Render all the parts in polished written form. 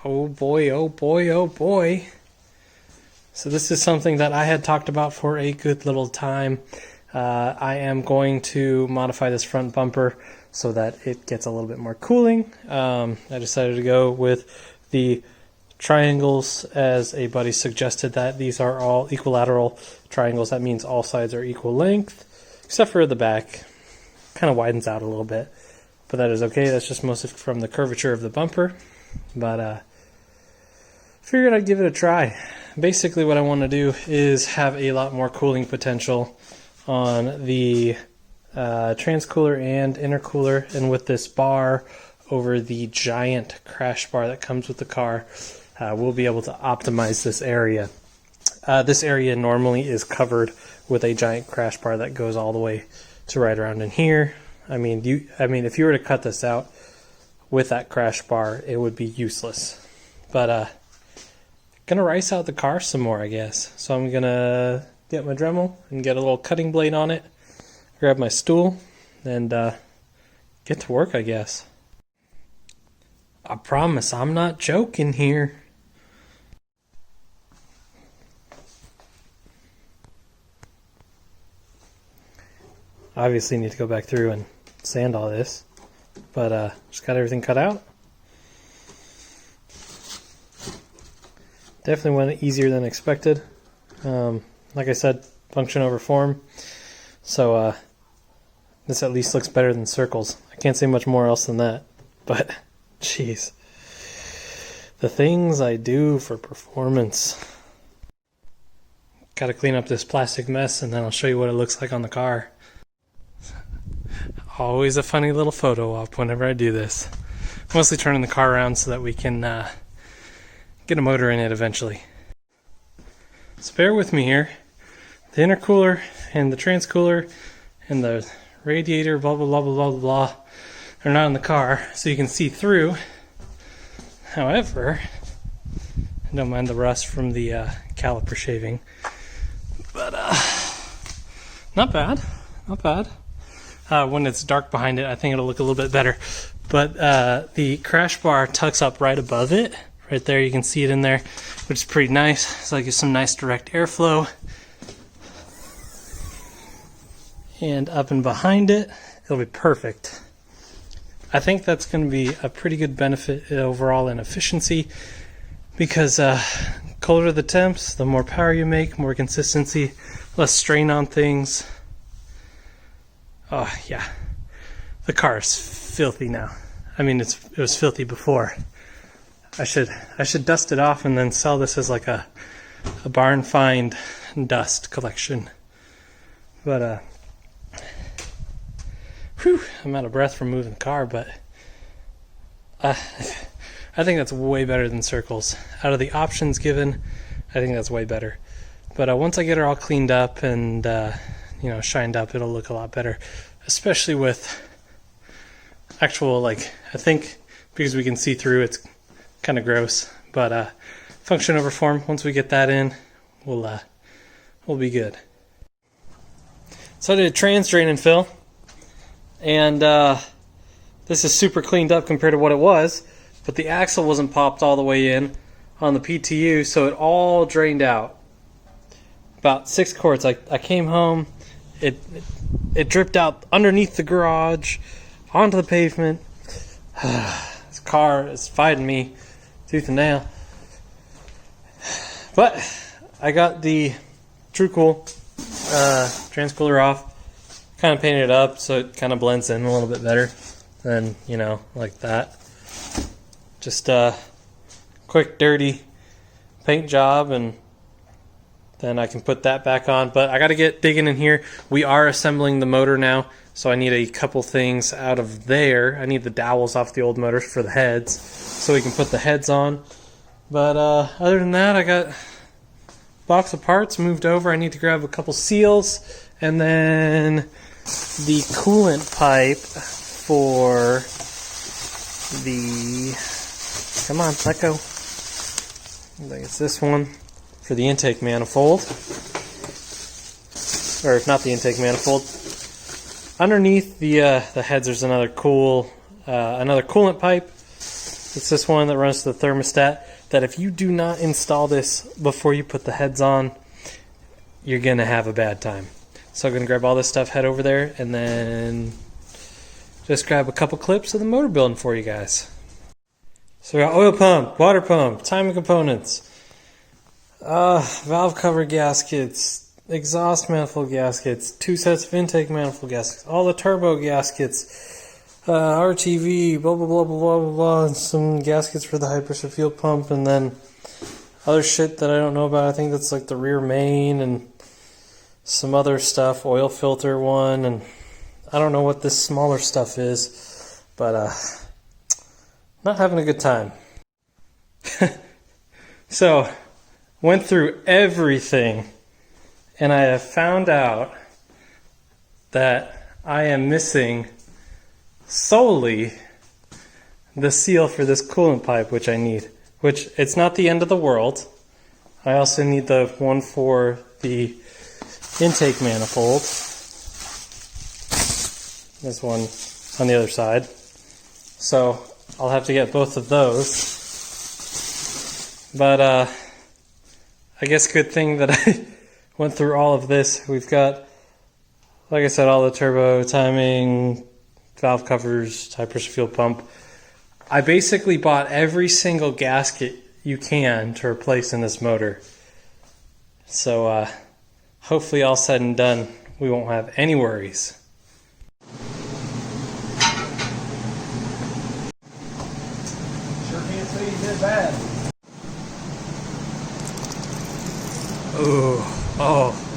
Oh boy, oh boy, oh boy. So this is something that I had talked about for a good little time. I am going to modify this front bumper so that it gets a little bit more cooling. I decided to go with the triangles as a buddy suggested that these are all equilateral triangles. That means all sides are equal length, except for the back. Kind of widens out a little bit, but that is okay. That's just mostly from the curvature of the bumper. But figured I'd give it a try. Basically what I want to do is have a lot more cooling potential on the transcooler and intercooler, and with this bar over the giant crash bar that comes with the car, we'll be able to optimize this area. This area normally is covered with a giant crash bar that goes all the way to right around in here. I mean, if you were to cut this out with that crash bar, it would be useless. But gonna rice out the car some more, I guess. So I'm gonna get my Dremel and get a little cutting blade on it, grab my stool, and get to work, I guess. I promise I'm not joking here. Obviously need to go back through and sand all this, but just got everything cut out. Definitely went easier than expected. Like I said, function over form. So this at least looks better than circles. I can't say much more else than that, but jeez. The things I do for performance. Gotta clean up this plastic mess and then I'll show you what it looks like on the car. Always a funny little photo op whenever I do this. Mostly turning the car around so that we can get a motor in it eventually. So bear with me here. The intercooler and the transcooler and the radiator, blah, blah, blah, blah, blah, blah, are not in the car, so you can see through. However, I don't mind the rust from the caliper shaving. But, not bad, not bad. When it's dark behind it, I think it'll look a little bit better. But the crash bar tucks up right above it. Right there, you can see it in there, which is pretty nice. So that gives some nice direct airflow. And up and behind it, it'll be perfect. I think that's going to be a pretty good benefit overall in efficiency, because colder the temps, the more power you make, more consistency, less strain on things. Oh yeah, the car is filthy now. I mean, it was filthy before. I should dust it off and then sell this as like a barn find dust collection. But whew, I'm out of breath from moving the car, but I think that's way better than circles. Out of the options given, I think that's way better. But once I get her all cleaned up and shined up, it'll look a lot better, especially with actual, like, I think because we can see through, it's kind of gross, but function over form, once we get that in, we'll be good. So I did a trans drain and fill, and this is super cleaned up compared to what it was, but the axle wasn't popped all the way in on the PTU, so it all drained out. About 6 quarts. I came home, it dripped out underneath the garage, onto the pavement. This car is fighting me tooth and nail. But I got the TrueCool transcooler off, kind of painted it up so it kind of blends in a little bit better than, like that. Just a quick dirty paint job, and then I can put that back on. But I got to get digging in here. We are assembling the motor now, so I need a couple things out of there. I need the dowels off the old motors for the heads, so we can put the heads on. But other than that, I got a box of parts moved over. I need to grab a couple seals, and then the coolant pipe for the, come on, let go. I think it's this one, for the intake manifold. Or not the intake manifold. Underneath the heads, there's another coolant pipe It's this one that runs to the thermostat, that if you do not install this before you put the heads on, you're going to have a bad time. So I'm going to grab all this stuff, head over there, and then just grab a couple clips of the motor building for you guys. So we got oil pump, water pump, timing components, valve cover gaskets, exhaust manifold gaskets, 2 sets of intake manifold gaskets, all the turbo gaskets, RTV, blah, blah, blah, blah, blah, blah, blah, and some gaskets for the high pressure fuel pump, and then other shit that I don't know about. I think that's like the rear main and some other stuff, oil filter one, and I don't know what this smaller stuff is, but not having a good time. So, went through everything, and I have found out that I am missing solely the seal for this coolant pipe, which I need. Which, it's not the end of the world. I also need the one for the intake manifold. This one on the other side. So, I'll have to get both of those. But, I guess good thing that I went through all of this. We've got, like I said, all the turbo, timing, valve covers, high pressure fuel pump. I basically bought every single gasket you can to replace in this motor. So hopefully all said and done, we won't have any worries. Sure can't say you did bad. Ooh, oh.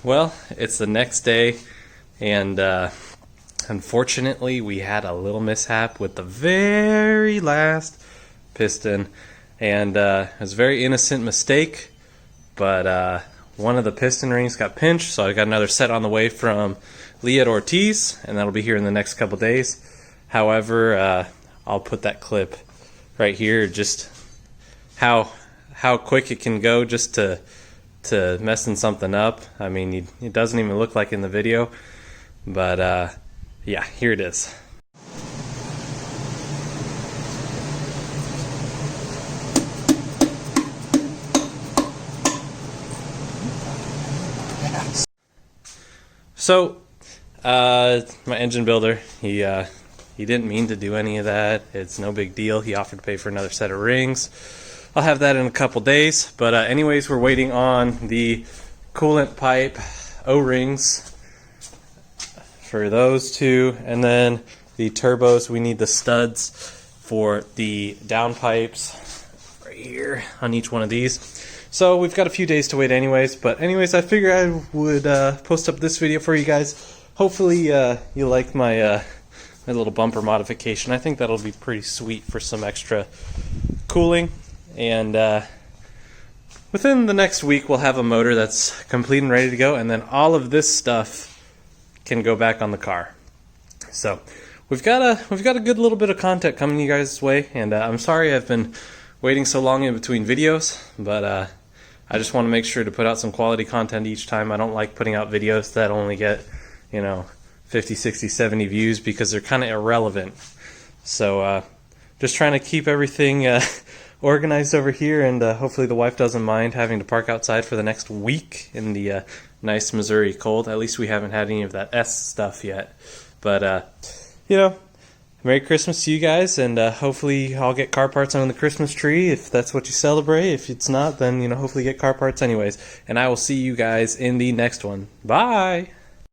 Well, it's the next day, and unfortunately we had a little mishap with the very last piston, and it was a very innocent mistake, but one of the piston rings got pinched, so I got another set on the way from Lee at Ortiz, and that'll be here in the next couple days. However, I'll put that clip right here, just how quick it can go just to messing something up. I mean, it doesn't even look like in the video, but yeah, here it is. So, my engine builder, he didn't mean to do any of that. It's no big deal. He offered to pay for another set of rings. I'll have that in a couple days, but anyways, we're waiting on the coolant pipe O-rings for those two, and then the turbos. We need the studs for the downpipes right here on each one of these. So we've got a few days to wait anyways, but anyways, I figured I would post up this video for you guys. Hopefully you like my little bumper modification. I think that'll be pretty sweet for some extra cooling. And within the next week, we'll have a motor that's complete and ready to go, and then all of this stuff can go back on the car. So we've got a good little bit of content coming you guys' way, and I'm sorry I've been waiting so long in between videos, but I just want to make sure to put out some quality content each time. I don't like putting out videos that only get, 50, 60, 70 views because they're kind of irrelevant. So just trying to keep everything organized over here, and hopefully the wife doesn't mind having to park outside for the next week in the nice Missouri cold. At least we haven't had any of that S stuff yet. But, Merry Christmas to you guys, and hopefully I'll get car parts on the Christmas tree if that's what you celebrate. If it's not, then, hopefully get car parts anyways. And I will see you guys in the next one. Bye!